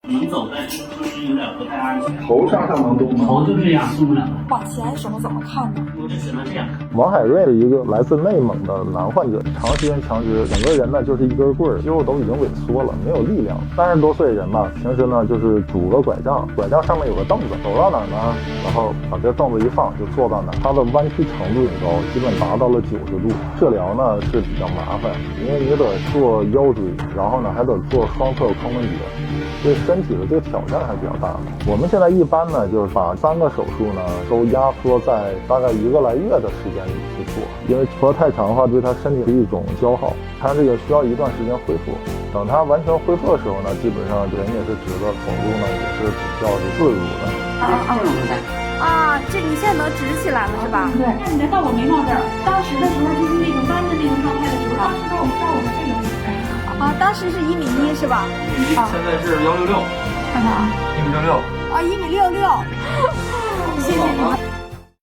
能走在就是说是有点不太安全，头上能动吗？头就这样动不了了。往前手怎么看呢？我就只能这样看。王海瑞是一个来自内蒙的男患者，长时间强直，整个人呢就是一根棍儿，肌肉都已经萎缩了，没有力量。30多岁人吧，平时呢就是拄个拐杖，拐杖上面有个凳子，走到哪儿呢，然后把这凳子一放就坐到哪儿。它的弯曲程度很高，基本达到了90度。治疗呢是比较麻烦，因为你得做腰椎，然后呢还得做双侧髋关节，对身体的这个挑战还是比较大的。我们现在一般呢就是把3个手术呢都压缩在大概1个来月的时间里去做，因为拖太长的话对他身体是一种消耗，他这个需要一段时间恢复。等他完全恢复的时候呢，基本上人也是直的，走路呢也是比较自如的。这你现在能直起来了是吧？对，看你的到我眉毛这儿，当时的时候就是那个弯的那种状态的时候，当时到我们这个位置。当时是1.1米是吧？现在是166，看看啊1.66米。1.66米。